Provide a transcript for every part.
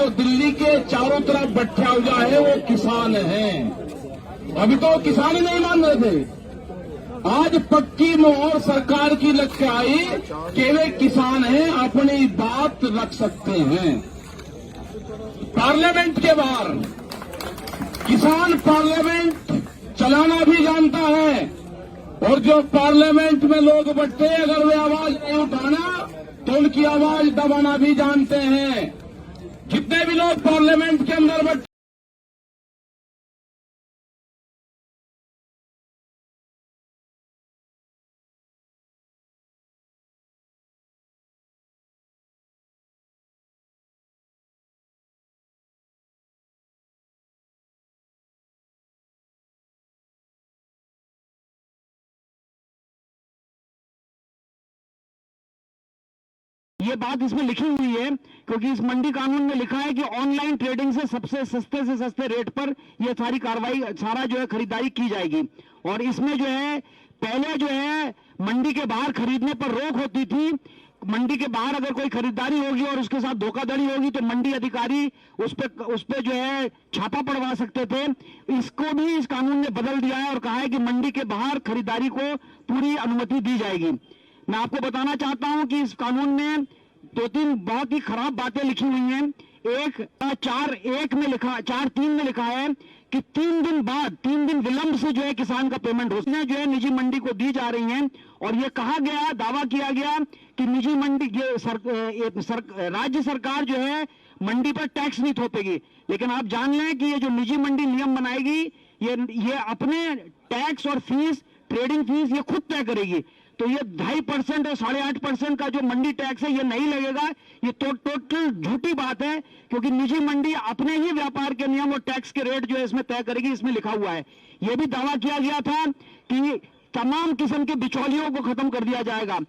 जो दिल्ली के चारों तरफ बैठा हुआ है वो किसान है। अभी तो किसान ही नहीं मान रहे थे, आज पक्की मोहर सरकार की लग के आई कि वे किसान हैं, अपनी बात रख सकते हैं। पार्लियामेंट के बाहर किसान पार्लियामेंट चलाना भी जानता है, और जो पार्लियामेंट में लोग बैठे अगर वे आवाज नहीं उठाना तो उनकी आवाज दबाना भी जानते हैं। जितने भी लोग पार्लियामेंट के अंदर बैठे ये बात इसमें लिखी हुई है, क्योंकि इस मंडी कानून में लिखा है कि ऑनलाइन ट्रेडिंग से सबसे सस्ते रेट पर ये सारी कार्रवाई सारा जो है खरीदारी की जाएगी। और इसमें जो है पहले जो है मंडी के बाहर खरीदने पर रोक होती थी। मंडी के बाहर अगर कोई खरीदारी होगी और उसके साथ धोखाधड़ी होगी तो मंडी अधिकारी उस पे जो है छापा पड़वा सकते थे। इसको भी इस कानून ने बदल दिया है और कहा है कि मंडी के बाहर खरीदारी को पूरी अनुमति दी जाएगी। मैं आपको बताना चाहता हूं कि इस कानून में 2-3 बहुत ही खराब बातें लिखी हुई हैं। 4(1) में लिखा है कि 3 दिन विलंब से जो है किसान का पेमेंट उसने जो है निजी मंडी को दी जा रही हैं। और ये कहा गया, दावा किया गया कि निजी मंडी राज्य सरकार जो है मंडी पर टैक्स नहीं थोपेगी। लेकिन आप जान लें कि ये जो निजी मंडी नियम बनाएगी ये अपने टैक्स और फीस, ट्रेडिंग फीस ये खुद तय करेगी। तो ये 2.5% और 8.5% का जो मंडी टैक्स है ये नहीं लगेगा। ये टोटल झूठी बात है, क्योंकि निजी मंडी अपने ही व्यापार के नियम और टैक्स के रेट जो है इसमें तय करेगी। इसमें लिखा हुआ है। यह भी दावा किया गया था कि तमाम किस्म के बिचौलियों को खत्म कर दिया जाएगा।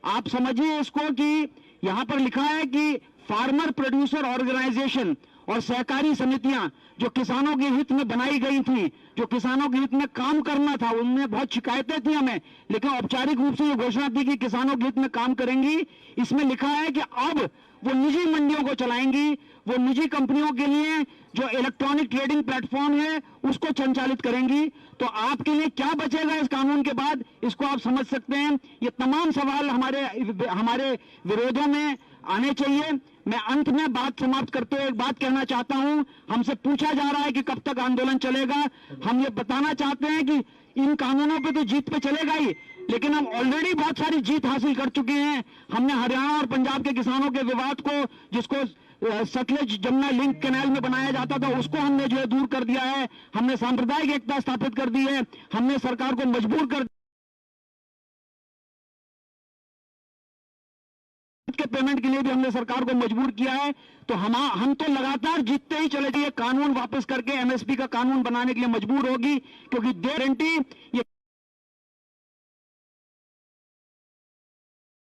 आप समझिए इसको कि यहां पर लिखा है कि फार्मर प्रोड्यूसर ऑर्गेनाइजेशन और सहकारी समितियां जो किसानों के हित में बनाई गई थी, जो किसानों के हित में काम करना था, उनमें बहुत शिकायतें थी हमें, लेकिन औपचारिक रूप से ये घोषणा थी कि किसानों के हित में काम करेंगी। इसमें लिखा है कि अब वो निजी मंडियों को चलाएंगी, वो निजी कंपनियों के लिए जो इलेक्ट्रॉनिक ट्रेडिंग प्लेटफॉर्म है उसको संचालित करेंगी। तो आपके लिए क्या बचेगा इस कानून के बाद, इसको आप समझ सकते हैं। ये तमाम सवाल हमारे विरोधों में आने चाहिए। मैं अंत में बात समाप्त करते हुए एक बात कहना चाहता हूं। हमसे पूछा जा रहा है कि कब तक आंदोलन चलेगा। हम ये बताना चाहते हैं कि इन कानूनों पे तो जीत पे चलेगा ही, लेकिन हम ऑलरेडी बहुत सारी जीत हासिल कर चुके हैं। हमने हरियाणा और पंजाब के किसानों के विवाद को, जिसको सतलुज जमुना लिंक कैनाल में बनाया जाता था, उसको हमने जो है दूर कर दिया है। हमने सांप्रदायिक एकता स्थापित कर दी है। हमने सरकार को मजबूर कर के पेमेंट के लिए भी हमने सरकार को मजबूर किया है। तो हम तो लगातार जीतते ही चले जाइए। कानून वापस करके एमएसपी का कानून बनाने के लिए मजबूर होगी, क्योंकि गारंटी ये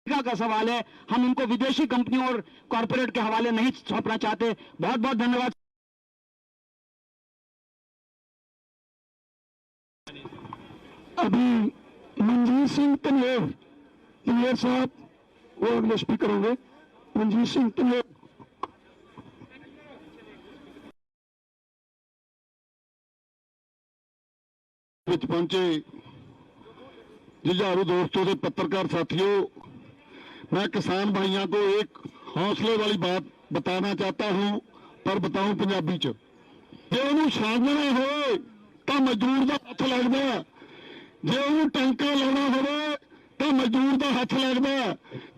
का सवाल है। हम इनको विदेशी कंपनियों और कॉरपोरेट के हवाले नहीं सौंपना चाहते। बहुत बहुत धन्यवाद। अभी मनजीत सिंह तनवेर साहब वो अगले स्पीकर होंगे। मनजीत सिंह तनवेर पहुंचे जुझारू दोस्तों से पत्रकार साथियों, मैं किसान भाइयों को एक हौसले वाली बात बताना चाहता हूं, पर बताऊं पंजाबी च। जे उन्होंने छानना हो तो मजदूर का हथ लगता, जे उन्होंने टंका लाना हो तो मजदूर का हथ लगता,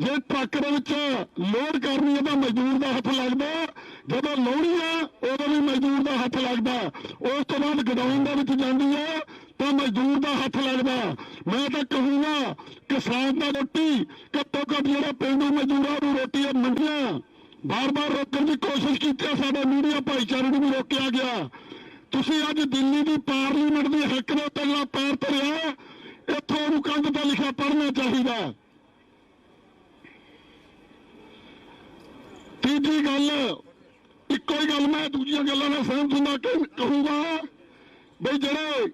जे ट्रक लोड करनी है तो मजदूर का हथ लगता, जब लानी है उदों भी मजदूर का हथ लगता, उस तो बाद गोदाम जाती है तो मजदूर का हथ लगता। मैं तो कहूँगा किसान का रोटी घट्टो घट जो पेंडू मजदूरों को रोटी मंडियां बार बार रोकने की कोशिश की, साडे मीडिया भाईचारे को भी रोकया गया। तुसीं अज दिल्ली की पार्लीमेंट की हक में तगड़ा पैर धरिया, इत्थों कंध पर लिखा पढ़ना चाहिए। तीजी गल, इको ही गल मैं दूजिया गलों में सहमत होंदा कहूँगा बई जिहड़े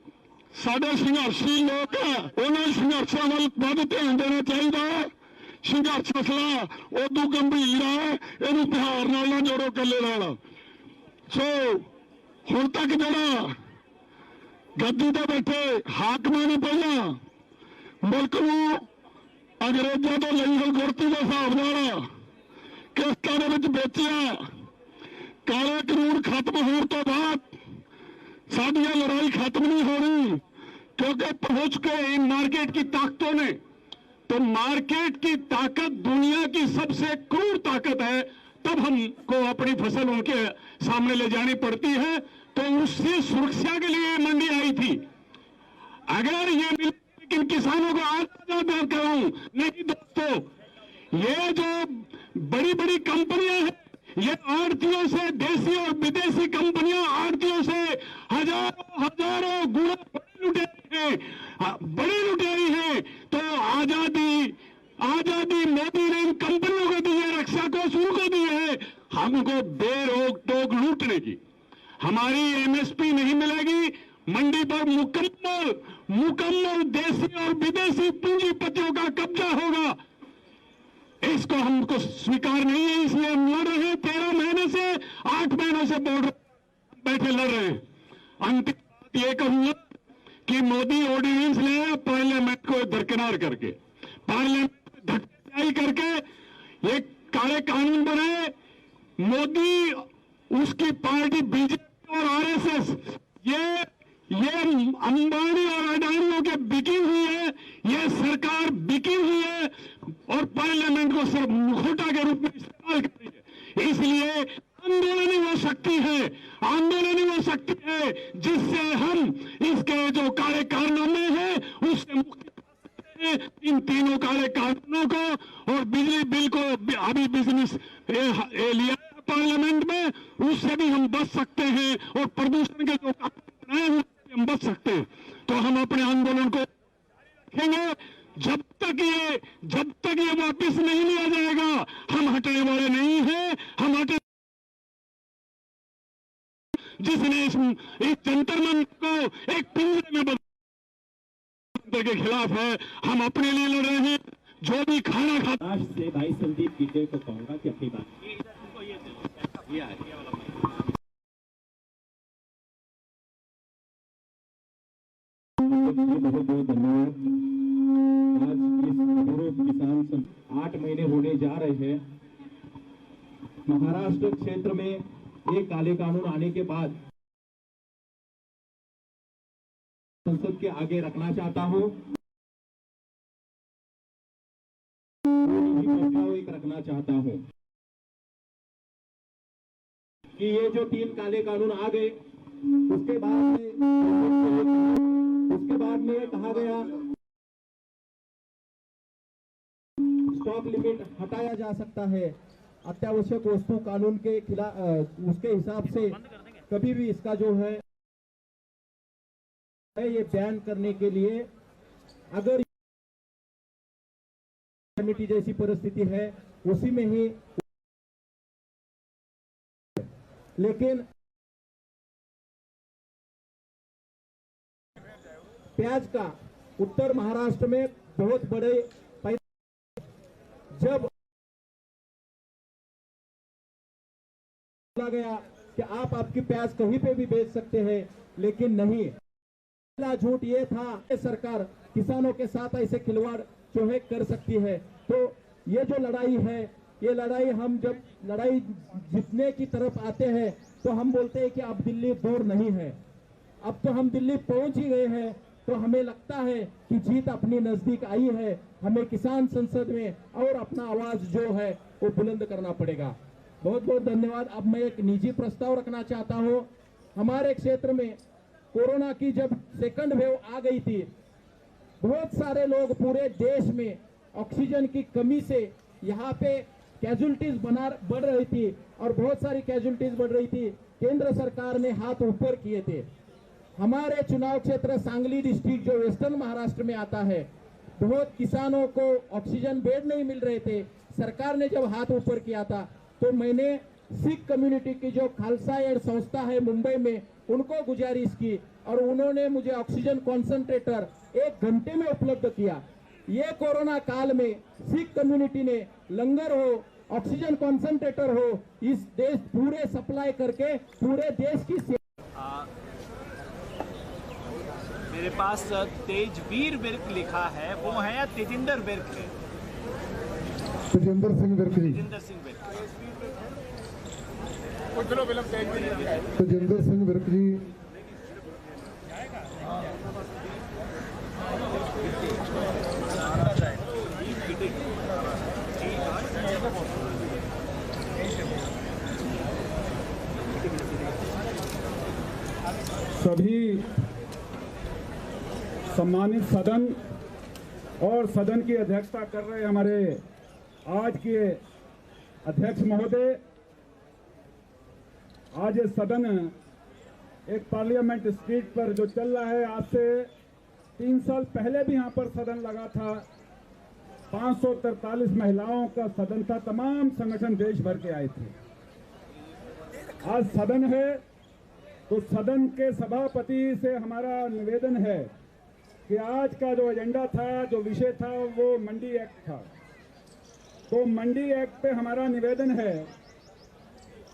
साडे संघर्षी लोग है उन्होंने संघर्षों वाल वध ध्यान देना चाहिए। संघर्ष मसला उदू गंभीर है, इनू बिहार नाल ना जोड़ो कल्ले नाल। ਸੋ ਹੁਣ ਤੱਕ ਜਿਹੜਾ ਗੱਦੀ ਤੇ ਬੈਠੇ ਹਾਕਮਾਂ ਨੇ ਪਹਿਲਾਂ ਮੁਲਕ ਨੂੰ ਅੰਗਰੇਜ਼ਾਂ ਤੋਂ ਲਈ ਹੋਈ ਗੁਰਤੀ ਦੇ ਹਿਸਾਬ ਨਾਲ ਕਿਸ਼ਤਾਂ ਦੇ ਵਿੱਚ ਵੇਚਿਆ। ਕਾਲੇ ਕਾਨੂੰਨ ਖਤਮ ਹੋਣ ਤੋਂ ਬਾਅਦ साड़ी लड़ाई खत्म नहीं हो रही, क्योंकि पहुंच गए मार्केट की ताकतों ने। तो मार्केट की ताकत दुनिया की सबसे क्रूर ताकत है, तब हमको अपनी फसल उनके सामने ले जानी पड़ती है। तो उससे सुरक्षा के लिए मंडी आई थी। अगर ये लेकिन किसानों को आजाद कराऊं नहीं दोस्तों, ये जो बड़ी बड़ी कंपनियां हैं, ये आड़तियों से, देसी और विदेशी कंपनियां आड़तियों से हजारों गुना बड़ी लुटेरी है। तो आजादी मोदी ने इन कंपनियों को दी है, रक्षा कोष उनको दी है, हमको बेरोक टोक लूटने की। हमारी एमएसपी नहीं मिलेगी, मंडी पर मुकम्मल देशी और विदेशी पूंजीपतियों का कब्जा होगा। इसको हमको स्वीकार नहीं है, इसलिए हम लड़ रहे हैं। 13 महीने से 8 महीनों से बॉर्डर बैठे लड़ रहे हैं। अंतिम बात यह कहूंगा कि मोदी ऑर्डिनेंस ले पार्लियामेंट को दरकिनार करके, पार्लियामेंट में धक्काई करके ये काले कानून बनाए। मोदी, उसकी पार्टी बीजेपी और आरएसएस ये अंबानी और अडानियों के बिकी हुई है, ये सरकार बिकी हुई है और पार्लियामेंट को सिर्फ मुखौटा के रूप में इस्तेमाल कर रही है। इसलिए आंदोलन ही वो शक्ति है जिससे हम इसके जो काले कारनामे हैं उससे मुक्ति पाते हैं। इन तीनों काले कानूनों को और बिजली बिल को अभी बिजनेस लिया पार्लियामेंट में, उससे भी हम बच सकते हैं और प्रदूषण के जो बनाए हुए हम बच सकते हैं। तो हम अपने आंदोलन को रखेंगे जब तक ये वापस नहीं लिया जाएगा। हम हटने वाले नहीं हैं। हम हटे जिसने इस जंतर मंतर को एक पिंजरे में बंद के खिलाफ है, हम अपने लिए लड़ रहे हैं। जो भी खाना खाता से भाई संदीप गिड्डे को कहूंगा कि अपनी बात बहुत बहुत धन्यवाद। आज इस अभिरूप किसान 8 महीने होने जा रहे हैं। महाराष्ट्र क्षेत्र में एक काले कानून आने के बाद संसद के आगे रखना चाहता हूं, एक रखना चाहता हूं कि ये जो 3 काले कानून आ गए, उसके बाद में कहा गया स्टॉक लिमिट हटाया जा सकता है। अत्यावश्यक वस्तु कानून के खिलाफ उसके हिसाब से कभी भी इसका जो है ये बैन करने के लिए अगर कमेटी जैसी परिस्थिति है उसी में ही, लेकिन प्याज का उत्तर महाराष्ट्र में बहुत बड़े जब बोला गया कि आप आपकी प्याज कहीं पे भी बेच सकते हैं, लेकिन नहीं, पहला झूठ ये था कि सरकार किसानों के साथ ऐसे खिलवाड़ जो है कर सकती है। तो ये जो लड़ाई है, ये लड़ाई हम जब लड़ाई जीतने की तरफ आते हैं तो हम बोलते हैं कि अब दिल्ली दूर नहीं है। अब तो हम दिल्ली पहुंच ही गए हैं, तो हमें लगता है कि जीत अपनी नजदीक आई है। हमें किसान संसद में और अपना आवाज जो है वो बुलंद करना पड़ेगा। बहुत बहुत धन्यवाद। अब मैं एक निजी प्रस्ताव रखना चाहता हूं। हमारे क्षेत्र में कोरोना की जब सेकंड वेव आ गई थी, बहुत सारे लोग पूरे देश में ऑक्सीजन की कमी से यहाँ पे कैजुअलिटीज बढ़ रही थी और बहुत सारी कैजुअलिटीज बढ़ रही थी। केंद्र सरकार ने हाथ ऊपर किए थे। हमारे चुनाव क्षेत्र सांगली डिस्ट्रिक्ट जो वेस्टर्न महाराष्ट्र में आता है, बहुत किसानों को ऑक्सीजन बेड नहीं मिल रहे थे। सरकार ने जब हाथ ऊपर किया था तो मैंने सिख कम्युनिटी की जो खालसा एड संस्था है मुंबई में, उनको गुजारिश की और उन्होंने मुझे ऑक्सीजन कॉन्सेंट्रेटर 1 घंटे में उपलब्ध किया। ये कोरोना काल में सिख कम्युनिटी ने लंगर हो ऑक्सीजन कॉन्सेंट्रेटर हो, इस देश पूरे सप्लाई करके पूरे देश की मेरे पास तेजवीर विर्क लिखा है, वो है या तेजिंदर विर्क है? तेजिंदर सिंह विर्क जी। तेजिंदर सिंह विर्क। तेजिंदर सिंह विर्क जी। सभी सम्मानित सदन और सदन की अध्यक्षता कर रहे हमारे आज के अध्यक्ष महोदय, आज ये सदन एक पार्लियामेंट स्ट्रीट पर जो चल रहा है, आज से 3 साल पहले भी यहाँ पर सदन लगा था। 543 महिलाओं का सदन था, तमाम संगठन देश भर के आए थे। आज सदन है तो सदन के सभापति से हमारा निवेदन है कि आज का जो एजेंडा था, जो विषय था, वो मंडी एक्ट था। तो मंडी एक्ट पे हमारा निवेदन है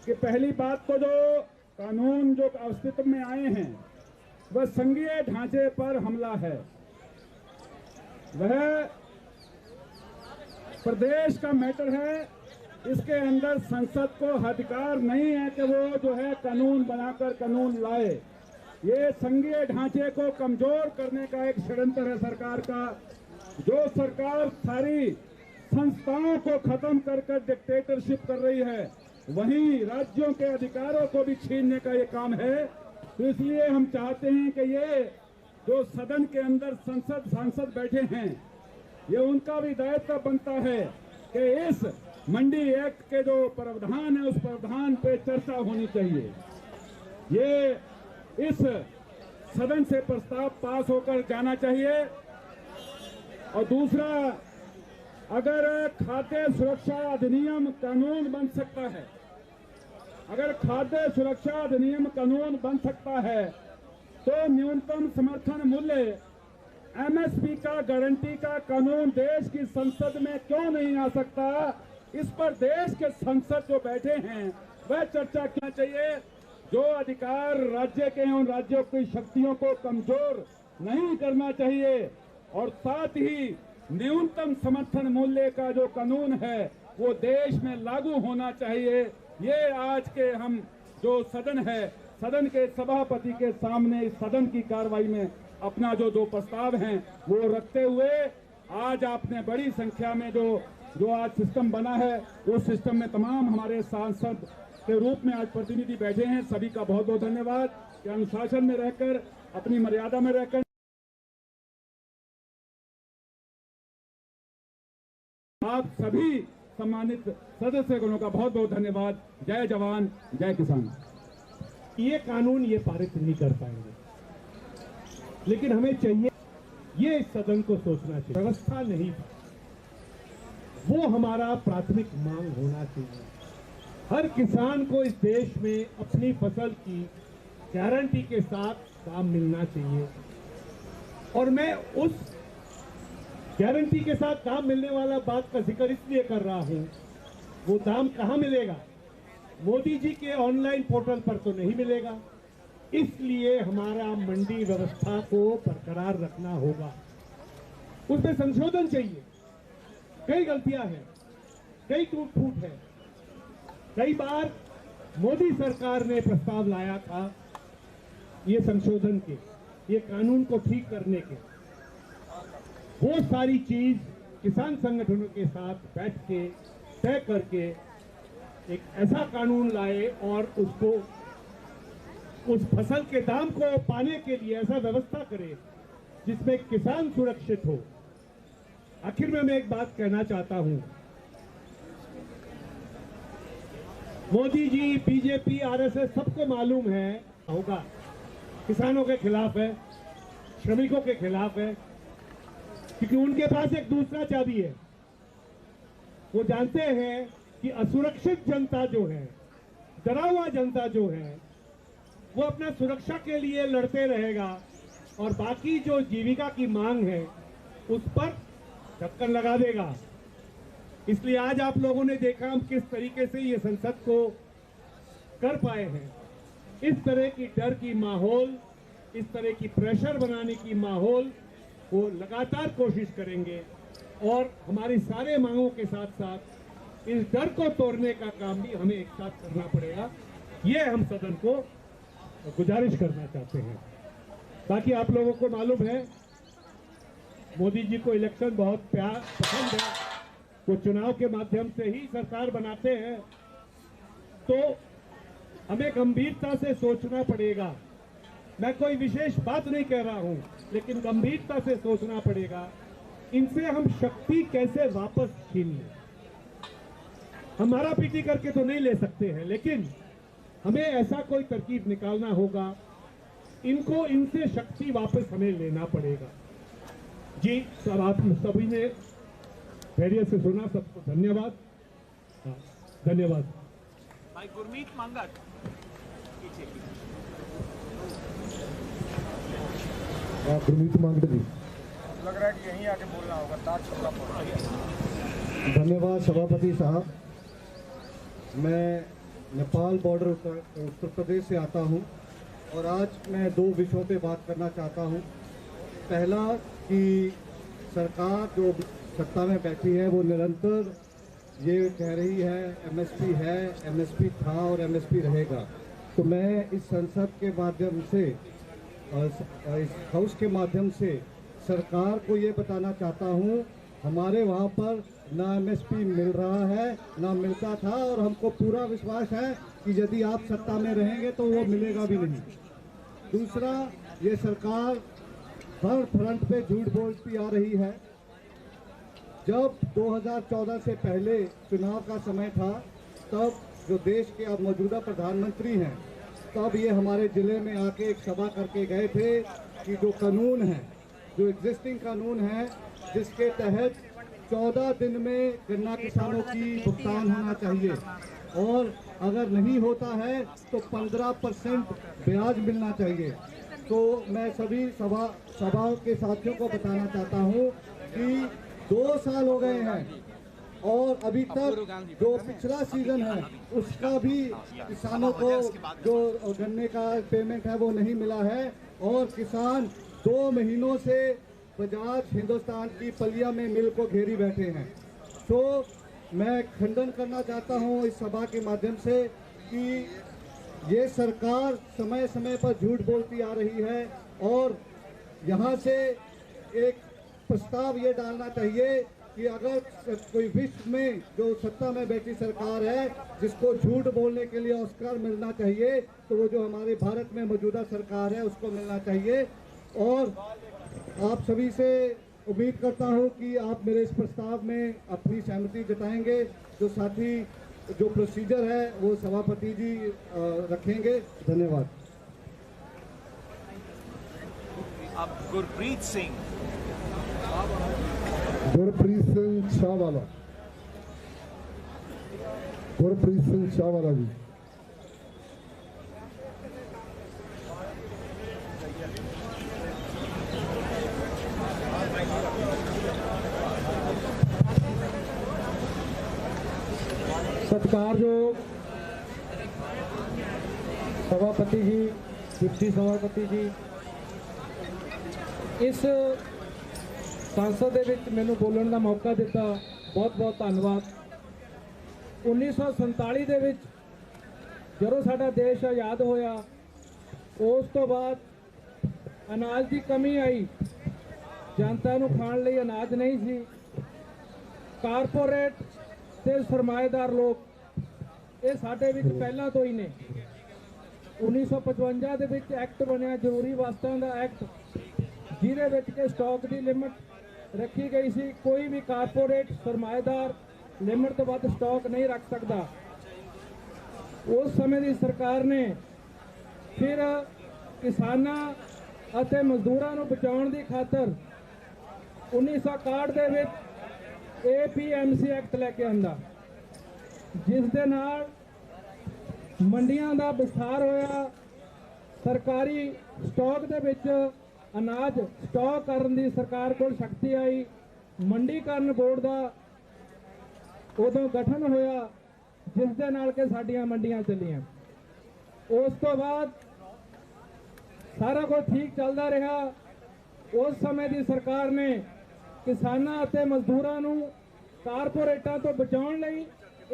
कि पहली बात तो जो कानून जो अस्तित्व में आए हैं वह संघीय ढांचे पर हमला है। वह प्रदेश का मैटर है, इसके अंदर संसद को अधिकार नहीं है कि वो जो है कानून बनाकर कानून लाए। ये संघीय ढांचे को कमजोर करने का एक षड्यंत्र है सरकार का। जो सरकार सारी संस्थाओं को खत्म कर डिक्टेटरशिप कर रही है, वहीं राज्यों के अधिकारों को भी छीनने का ये काम है। तो इसलिए हम चाहते हैं कि ये जो सदन के अंदर सांसद बैठे हैं, ये उनका भी दायित्व बनता है कि इस मंडी एक्ट के जो प्रावधान है, उस प्रावधान पे चर्चा होनी चाहिए। ये इस सदन से प्रस्ताव पास होकर जाना चाहिए। और दूसरा, अगर खाद्य सुरक्षा अधिनियम कानून बन सकता है, अगर खाद्य सुरक्षा अधिनियम कानून बन सकता है, तो न्यूनतम समर्थन मूल्य एमएसपी का गारंटी का कानून देश की संसद में क्यों नहीं आ सकता? इस पर देश के संसद जो बैठे हैं वह चर्चा करना चाहिए। जो अधिकार राज्य के हैं, उन राज्यों की शक्तियों को कमजोर नहीं करना चाहिए। और साथ ही न्यूनतम समर्थन मूल्य का जो कानून है वो देश में लागू होना चाहिए। ये आज के हम जो सदन है, सदन के सभापति के सामने इस सदन की कार्रवाई में अपना जो प्रस्ताव हैं वो रखते हुए, आज आपने बड़ी संख्या में जो आज सिस्टम बना है, उस सिस्टम में तमाम हमारे सांसद के रूप में आज प्रतिनिधि बैठे हैं। सभी का बहुत बहुत धन्यवाद कि अनुशासन में रहकर, अपनी मर्यादा में रहकर आप सभी सम्मानित सदस्यगणों का बहुत बहुत धन्यवाद। जय जवान, जय किसान। ये कानून ये पारित नहीं कर पाएंगे, लेकिन हमें चाहिए ये सदन को सोचना चाहिए। व्यवस्था नहीं, वो हमारा प्राथमिक मांग होना चाहिए। हर किसान को इस देश में अपनी फसल की गारंटी के साथ दाम मिलना चाहिए। और मैं उस गारंटी के साथ दाम मिलने वाला बात का जिक्र इसलिए कर रहा हूं, वो दाम कहां मिलेगा? मोदी जी के ऑनलाइन पोर्टल पर तो नहीं मिलेगा। इसलिए हमारा मंडी व्यवस्था को बरकरार रखना होगा, उसमें संशोधन चाहिए। कई गलतियां हैं, कई टूट फूट है। कई बार मोदी सरकार ने प्रस्ताव लाया था ये संशोधन के, ये कानून को ठीक करने के। वो सारी चीज किसान संगठनों के साथ बैठ के तय करके एक ऐसा कानून लाए और उसको उस फसल के दाम को पाने के लिए ऐसा व्यवस्था करे जिसमें किसान सुरक्षित हो। आखिर में मैं एक बात कहना चाहता हूं, मोदी जी, बीजेपी, आरएसएस सबको मालूम है होगा किसानों के खिलाफ है, श्रमिकों के खिलाफ है, क्योंकि उनके पास एक दूसरा चाबी है। वो जानते हैं कि असुरक्षित जनता जो है, डरा हुआ जनता जो है, वो अपना सुरक्षा के लिए लड़ते रहेगा और बाकी जो जीविका की मांग है उस पर ढक्कन लगा देगा। इसलिए आज आप लोगों ने देखा हम किस तरीके से ये संसद को कर पाए हैं। इस तरह की डर की माहौल, इस तरह की प्रेशर बनाने की माहौल को लगातार कोशिश करेंगे और हमारी सारे मांगों के साथ साथ इस डर को तोड़ने का काम भी हमें एक साथ करना पड़ेगा। ये हम सदन को गुजारिश करना चाहते हैं। बाकी आप लोगों को मालूम है मोदी जी को इलेक्शन बहुत प्यार पसंद है, वो चुनाव के माध्यम से ही सरकार बनाते हैं। तो हमें गंभीरता से सोचना पड़ेगा। मैं कोई विशेष बात नहीं कह रहा हूं, लेकिन गंभीरता से सोचना पड़ेगा इनसे हम शक्ति कैसे वापस छीन लें। हमारा पीटी करके तो नहीं ले सकते हैं, लेकिन हमें ऐसा कोई तरकीब निकालना होगा। इनको इनसे शक्ति वापस हमें लेना पड़ेगा। जी सब आप सभी ने धैर्य से सुना, सबको धन्यवाद। हाँ, धन्यवाद। भाई गुरमीत मंगत पीछे गुरमीत मांगट जी, लग रहा है कि यहीं आके बोलना होगा, ताज छपरा पड़। धन्यवाद सभापति साहब। मैं नेपाल बॉर्डर उत्तर प्रदेश से आता हूं और आज मैं दो विषयों पे बात करना चाहता हूं। पहला कि सरकार जो सत्ता में बैठी है वो निरंतर ये कह रही है एमएसपी है, एमएसपी था और एमएसपी रहेगा। तो मैं इस संसद के माध्यम से, इस हाउस के माध्यम से सरकार को ये बताना चाहता हूँ, हमारे वहाँ पर ना एमएसपी मिल रहा है ना मिलता था, और हमको पूरा विश्वास है कि यदि आप सत्ता में रहेंगे तो वो मिलेगा भी नहीं। दूसरा, ये सरकार हर फ्रंट पे झूठ बोलती आ रही है। जब 2014 से पहले चुनाव का समय था, तब जो देश के अब मौजूदा प्रधानमंत्री हैं, तब ये हमारे ज़िले में आके एक सभा करके गए थे कि जो कानून है, जो एग्जिस्टिंग कानून है, जिसके तहत 14 दिन में गन्ना किसानों की भुगतान होना चाहिए और अगर नहीं होता है तो 15% ब्याज मिलना चाहिए। तो मैं सभी सभा के साथियों को बताना चाहता हूँ कि 2 साल हो गए हैं और अभी तक जो पिछला सीजन है उसका भी किसानों को जो गन्ने का पेमेंट है वो नहीं मिला है, और किसान 2 महीनों से बजाज हिंदुस्तान की पलिया में मिल को घेरी बैठे हैं। तो मैं खंडन करना चाहता हूं इस सभा के माध्यम से कि ये सरकार समय समय पर झूठ बोलती आ रही है, और यहाँ से एक प्रस्ताव ये डालना चाहिए कि अगर कोई विश्व में जो सत्ता में बैठी सरकार है जिसको झूठ बोलने के लिए ऑस्कर मिलना चाहिए, तो वो जो हमारे भारत में मौजूदा सरकार है उसको मिलना चाहिए। और आप सभी से उम्मीद करता हूं कि आप मेरे इस प्रस्ताव में अपनी सहमति जताएंगे। जो साथी जो प्रोसीजर है वो सभापति जी रखेंगे। धन्यवाद। अब गुरप्रीत सिंह शाहवाला, गुरप्रीत सिंह शाहवाला जी। सत्कारयोग सभापति जी, डिप्टी सभापति जी, इस संसद ਦੇ ਵਿੱਚ ਮੈਨੂੰ ਬੋਲਣ ਦਾ ਮੌਕਾ ਦਿੱਤਾ, ਬਹੁਤ ਬਹੁਤ ਧੰਨਵਾਦ। 1947 ਦੇ ਵਿੱਚ ਜਦੋਂ ਸਾਡਾ ਦੇਸ਼ ਆਜ਼ਾਦ ਹੋਇਆ, ਉਸ ਤੋਂ ਬਾਅਦ ਅਨਾਜ ਦੀ ਕਮੀ ਆਈ, ਜਨਤਾ ਨੂੰ ਖਾਣ ਲਈ ਅਨਾਜ ਨਹੀਂ ਸੀ। ਕਾਰਪੋਰੇਟ ਤੇ ਸਰਮਾਏਦਾਰ ਲੋਕ ਇਹ ਸਾਡੇ ਵਿੱਚ ਪਹਿਲਾਂ ਤੋਂ ਹੀ ਨੇ। 1955 ਦੇ ਵਿੱਚ ਐਕਟ ਬਣਿਆ, ਜ਼ਰੂਰੀ ਵਸਤਾਂ ਦਾ ਐਕਟ, ਜਿਹਦੇ ਵਿੱਚ ਕਿ ਸਟਾਕ ਦੀ ਲਿਮਟ रखी गई सी। कोई भी कारपोरेट सरमाएदार लिमिट तो वध स्टॉक नहीं रख सकता। उस समय की सरकार ने फिर किसानां अते मजदूरां नूं बचाउण दी खातर 1961 दे विच APMC एक्ट लैके आंदा, जिस दे नाल मंडियां दा विस्तार होया। सरकारी स्टॉक दे विच अनाज स्टॉक करने की सरकार को शक्ति आई। मंडीकरण बोर्ड का ਉਦੋਂ ਗਠਨ ਹੋਇਆ ਜਿਸ ਦੇ ਨਾਲ ਕਿ ਸਾਡੀਆਂ ਮੰਡੀਆਂ ਚੱਲੀਆਂ। ਉਸ ਤੋਂ ਬਾਅਦ ਸਾਰਾ ਕੁਝ ਠੀਕ ਚੱਲਦਾ ਰਿਹਾ। ਉਸ ਸਮੇਂ ਦੀ ਸਰਕਾਰ ਨੇ ਕਿਸਾਨਾਂ ਅਤੇ ਮਜ਼ਦੂਰਾਂ ਨੂੰ ਕਾਰਪੋਰੇਟਾਂ ਤੋਂ ਬਚਾਉਣ ਲਈ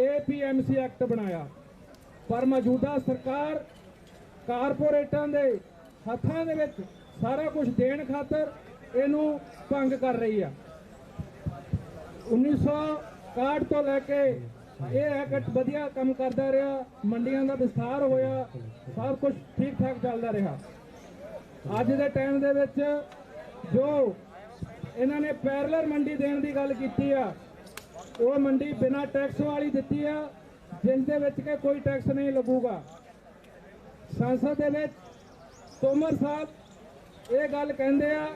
APMC ਐਕਟ ਬਣਾਇਆ, ਪਰ ਮੌਜੂਦਾ ਸਰਕਾਰ ਕਾਰਪੋਰੇਟਾਂ ਦੇ ਹੱਥਾਂ ਦੇ ਵਿੱਚ ਸਾਰਾ ਕੁਝ ਦੇਣ ਖਾਤਰ ਇਹਨੂੰ ਭੰਗ ਕਰ ਰਹੀ ਆ। 1961 ਤੋਂ ਲੈ ਕੇ ਇਹ ਐਕਟ ਵਧੀਆ ਕੰਮ ਕਰਦਾ ਰਿਹਾ, ਮੰਡੀਆਂ ਦਾ ਵਿਸਥਾਰ ਹੋਇਆ, ਸਭ ਕੁਝ ਠੀਕ ਠਾਕ ਚੱਲਦਾ ਰਿਹਾ। ਅੱਜ ਦੇ ਟਾਈਮ ਦੇ ਵਿੱਚ ਜੋ ਇਹਨਾਂ ਨੇ ਪੈਰਲਰ ਮੰਡੀ ਦੇਣ ਦੀ ਗੱਲ ਕੀਤੀ ਆ, ਉਹ ਮੰਡੀ ਬਿਨਾਂ ਟੈਕਸ ਵਾਲੀ ਦਿੱਤੀ ਆ, ਜਿਸ ਦੇ ਵਿੱਚ ਕਿ ਕੋਈ ਟੈਕਸ ਨਹੀਂ ਲੱਗੂਗਾ। ਸੰਸਦ ਦੇ ਵਿੱਚ ਤੋਮਰ ਸਾਹਿਬ ਇਹ ਗੱਲ ਕਹਿੰਦੇ ਆ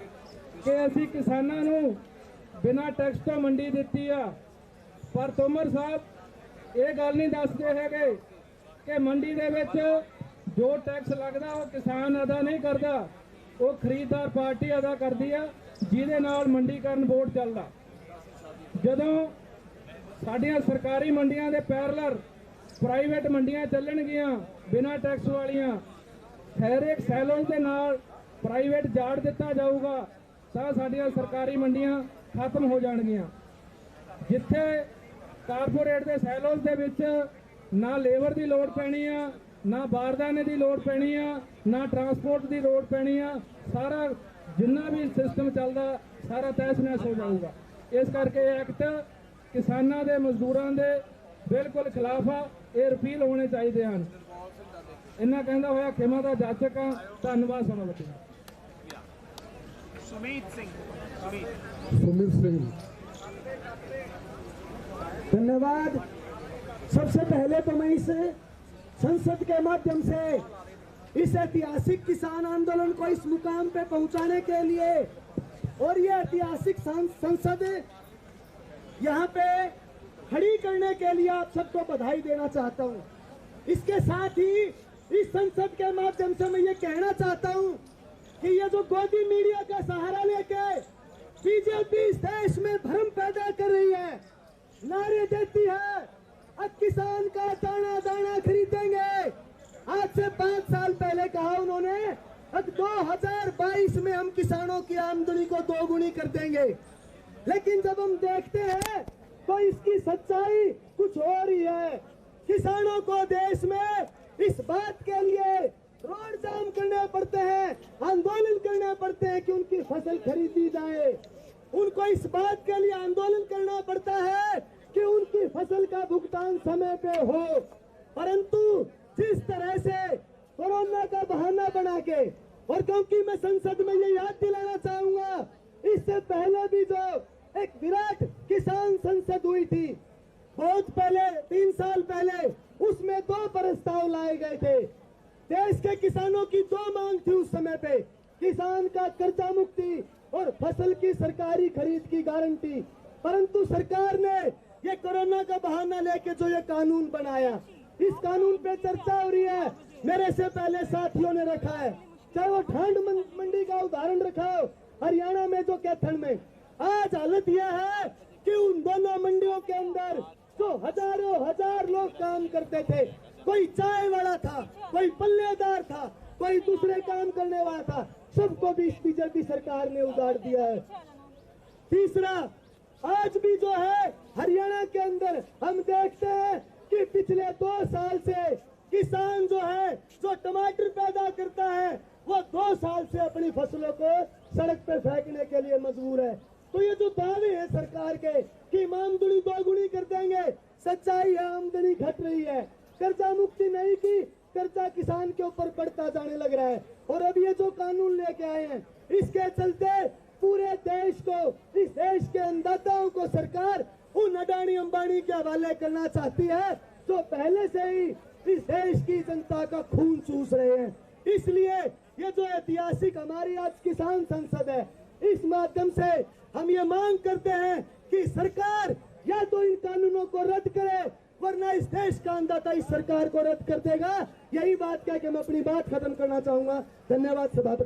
ਕਿ ਅਸੀਂ ਕਿਸਾਨਾਂ ਨੂੰ ਬਿਨਾਂ ਟੈਕਸ ਤੋਂ ਮੰਡੀ ਦਿੱਤੀ ਆ, ਪਰ ਤੋਮਰ ਸਾਹਿਬ ਇਹ ਗੱਲ ਨਹੀਂ ਦੱਸਦੇ ਹੈਗੇ ਕਿ ਮੰਡੀ ਦੇ ਵਿੱਚ ਜੋ ਟੈਕਸ ਲੱਗਦਾ ਉਹ ਕਿਸਾਨ ਅਦਾ ਨਹੀਂ ਕਰਦਾ, ਉਹ ਖਰੀਦਦਾਰ ਪਾਰਟੀ ਅਦਾ ਕਰਦੀ ਆ, ਜਿਹਦੇ ਨਾਲ ਮੰਡੀਕਰਨ ਬੋਰਡ ਚੱਲਦਾ। ਜਦੋਂ ਸਾਡੀਆਂ ਸਰਕਾਰੀ ਮੰਡੀਆਂ ਦੇ ਪੈਰਲਰ ਪ੍ਰਾਈਵੇਟ ਮੰਡੀਆਂ ਚੱਲਣਗੀਆਂ ਬਿਨਾਂ ਟੈਕਸ ਵਾਲੀਆਂ, ਹਰੇਕ ਸੈਲੋਨ ਦੇ ਨਾਲ ਪ੍ਰਾਈਵੇਟ ਜਾੜ ਦਿੱਤਾ ਜਾਊਗਾ, ਤਾਂ ਸਾਡੀਆਂ ਸਰਕਾਰੀ ਮੰਡੀਆਂ ਖਤਮ ਹੋ ਜਾਣਗੀਆਂ। ਜਿੱਥੇ ਕਾਰਪੋਰੇਟ ਦੇ ਸੈਲੋਨ ਦੇ ਵਿੱਚ ਨਾ ਲੇਬਰ ਦੀ ਲੋੜ ਪੈਣੀ ਆ, ਨਾ ਬਾਰਦਾਨੇ ਦੀ ਲੋੜ ਪੈਣੀ ਆ, ਨਾ ਟਰਾਂਸਪੋਰਟ ਦੀ ਲੋੜ ਪੈਣੀ ਆ, ਸਾਰਾ ਜਿੰਨਾ ਵੀ ਸਿਸਟਮ ਚੱਲਦਾ ਸਾਰਾ ਤਹਿਸ-ਨਹਿਸ ਹੋ ਜਾਊਗਾ। ਇਸ ਕਰਕੇ ਇਹ ਐਕਟ ਕਿਸਾਨਾਂ ਦੇ ਮਜ਼ਦੂਰਾਂ ਦੇ ਬਿਲਕੁਲ ਖਿਲਾਫ ਆ, ਇਹ ਰਿਪੀਲ ਹੋਣੇ ਚਾਹੀਦੇ ਹਨ। ਇੰਨਾ ਕਹਿੰਦਾ ਹੋਇਆ ਖਿਮਾ ਦਾ ਜਾਚਕ ਆ। ਧੰਨਵਾਦ ਸਭਾਪਤੀ। सुमीत सिंह, सुमित सिंह, धन्यवाद। सबसे पहले तो मैं इस संसद के माध्यम से इस ऐतिहासिक किसान आंदोलन को इस मुकाम पे पहुंचाने के लिए और ये ऐतिहासिक संसद यहाँ पे खड़ी करने के लिए आप सबको बधाई देना चाहता हूँ। इसके साथ ही इस संसद के माध्यम से मैं ये कहना चाहता हूँ कि ये जो गोदी मीडिया का सहारा लेके बीजेपी इस देश में भ्रम पैदा कर रही है, नारे देती है अब किसान का दाना दाना खरीदेंगे। आज से 5 साल पहले कहा उन्होंने अब 2022 में हम किसानों की आमदनी को 2 गुनी कर देंगे, लेकिन जब हम देखते हैं तो इसकी सच्चाई कुछ और ही है। किसानों को देश में इस बात के लिए रोड जाम करने पड़ते हैं, आंदोलन करने पड़ते हैं कि उनकी फसल खरीदी जाए। उनको इस बात के लिए आंदोलन करना पड़ता है कि उनकी फसल का भुगतान समय पे हो, परंतु जिस तरह से कोरोना का बहाना बना के, और क्योंकि मैं संसद में ये याद दिलाना चाहूंगा, इससे पहले भी जो एक विराट किसान संसद हुई थी बहुत पहले 3 साल पहले, उसमें 2 प्रस्ताव लाए गए थे। देश के किसानों की 2 मांग थी उस समय पे, किसान का कर्जा मुक्ति और फसल की सरकारी खरीद की गारंटी, परंतु सरकार ने ये कोरोना का बहाना लेके जो ये कानून बनाया, इस कानून पे चर्चा हो रही है। मेरे से पहले साथियों ने रखा है, चाहे वो ठांड मंडी का उदाहरण रखा हो, हरियाणा में जो कैथन में, आज हालत यह है कि उन दोनों मंडियों के अंदर जो हजारों हजार लोग काम करते थे, कोई चाय वाला था, कोई पल्लेदार था, कोई दूसरे काम करने वाला था, सबको भी बीजेपी सरकार ने उजाड़ दिया है। तीसरा, आज भी जो है हरियाणा के अंदर हम देखते हैं कि पिछले 2 साल से किसान जो है जो टमाटर पैदा करता है वो 2 साल से अपनी फसलों को सड़क पे फेंकने के लिए मजबूर है। तो ये जो दावे हैं सरकार के कि आमदनी 2 गुनी कर देंगे, सच्चाई है आमदनी घट रही है। कर्जा मुक्ति नहीं की, कर्जा किसान के ऊपर बढ़ता जाने लग रहा है। और अब ये जो कानून लेके आए हैं, इसके चलते पूरे देश को, इस देश के अन्नदाताओं को सरकार उन अडानी अंबानी के हवाले करना चाहती है जो पहले से ही इस देश की जनता का खून चूस रहे हैं। इसलिए ये जो ऐतिहासिक हमारी आज किसान संसद है, इस माध्यम से हम ये मांग करते हैं कि सरकार या तो इन कानूनों को रद्द करे, वरना इस देश का अन्नदाता इस सरकार को रद्द कर देगा। यही बात कह के मैं अपनी बात खत्म करना चाहूंगा। धन्यवाद सभापति।